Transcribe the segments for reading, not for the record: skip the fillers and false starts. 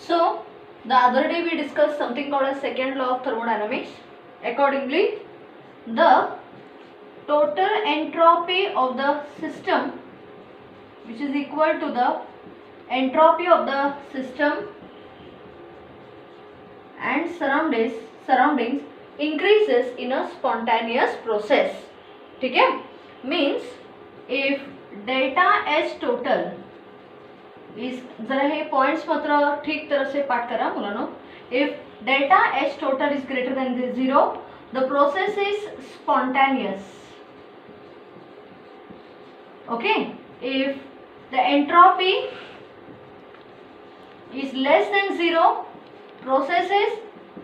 So the other day we discussed something called as second law of thermodynamics. Accordingly, the total entropy of the system, which is equal to the entropy of the system and surroundings increases in a spontaneous process. ठीक है? Means if delta H total is, जरा हे points मात्र ठीक तरह से पाठ करा मुलांनो. If delta H total is greater than 0, the process is spontaneous. Okay? If the entropy is less than 0, process is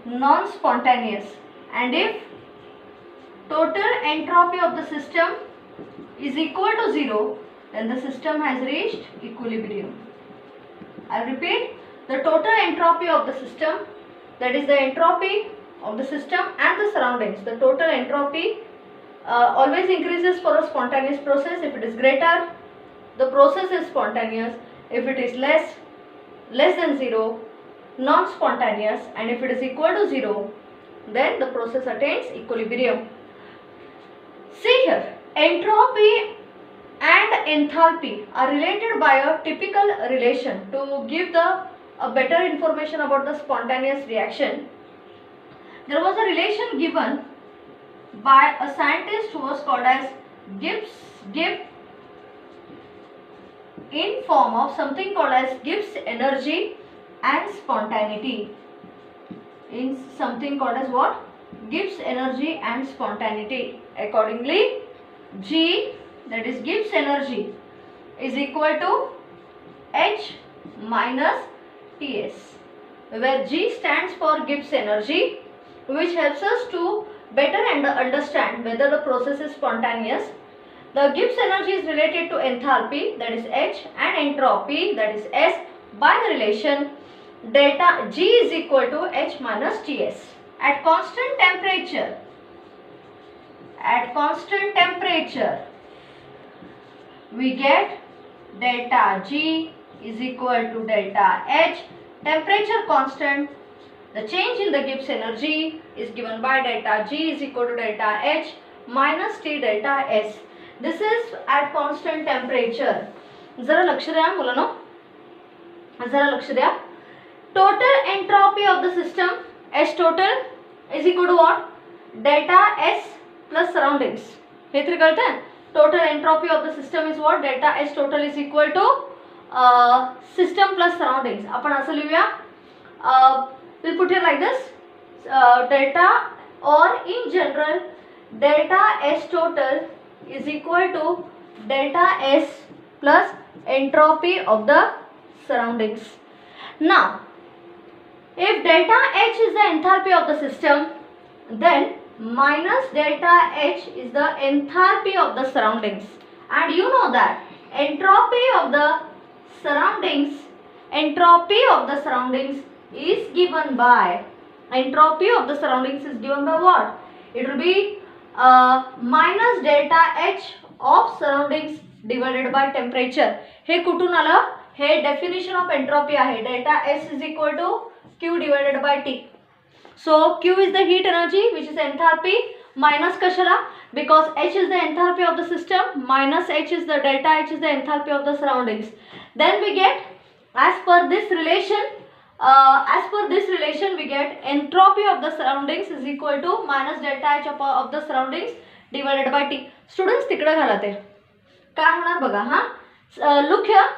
non-spontaneous. And if total entropy of the system is equal to 0, then the system has reached equilibrium. I repeat, the total entropy of the system, that is the entropy of the system and the surroundings, the total entropy always increases for a spontaneous process. If it is greater, the process is spontaneous. If it is less than 0, non-spontaneous, and if it is equal to 0, then the process attains equilibrium. See here, entropy and enthalpy are related by a typical relation. To give a better information about the spontaneous reaction, there was a relation given by a scientist who was called as Gibbs in form of something called as Gibbs energy and spontaneity. In something called as what? Gibbs energy and spontaneity. Accordingly, G, that is Gibbs energy, is equal to H minus Ts, where G stands for Gibbs energy, which helps us to better understand whether the process is spontaneous. The Gibbs energy is related to enthalpy, that is H, and entropy, that is S, by the relation delta G is equal to H minus Ts. At constant temperature, we get delta G is equal to delta H. Temperature constant, the change in the Gibbs energy is given by delta G is equal to delta H minus T delta S. This is at constant temperature. जरा लक्ष द्या मुलांनो, जरा लक्ष द्या. Total entropy of the system, H total, is equal to what? Delta S plus surroundings. हे तरी कळतं आहे? Total entropy of the system is what? Delta S total is equal to system plus surroundings. आपण असं लिहूया. We'll put it like this. Delta, or in general, delta S total is equal to delta S plus entropy of the surroundings. Now, if delta H is the enthalpy of the system, then minus delta H is the enthalpy of the surroundings. And you know that entropy of the surroundings is given by what? It will be minus delta H of surroundings divided by temperature. हे कुठून आलं? हे definition of entropy आहे. Delta S is equal to Q divided by T. So Q is the heat energy, which is enthalpy, minus कशाला? Because H is the enthalpy of the system, minus H is the delta H is the enthalpy of the surroundings. Then we get, as per this relation, we get entropy of the surroundings is equal to minus delta H of the surroundings divided by T. Students तिकडे घाला ते. काय होणार बघा हा? Look here.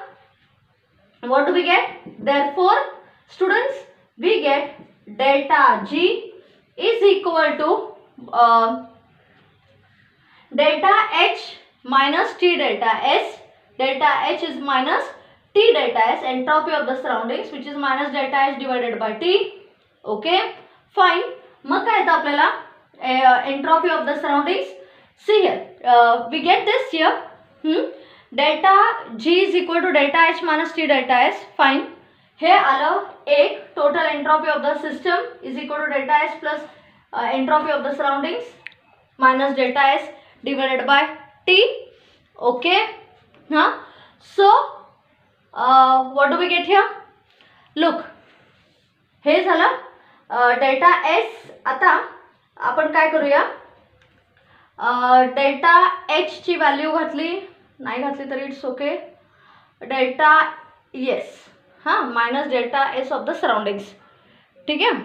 What do we get? Therefore, students, we get delta G is equal to delta H minus T delta S. Delta H is minus T delta S, entropy of the surroundings, which is minus delta H divided by T. Okay, fine. मग काय येतं आपल्याला entropy of the surroundings? See here, we get this here. Delta G is equal to delta H minus T delta S. Fine. हे आलं एक, total entropy of the system is equal to delta S plus entropy of the surroundings minus delta S divided by T. Okay. Huh? So what do we get here? Look, हे झालं delta S. आता आपण काय करूया, delta H ची value घातली, नाही घातली तरी इट्स ओके. डेल्टा एस हां minus delta S of the surroundings. ठीक आहे.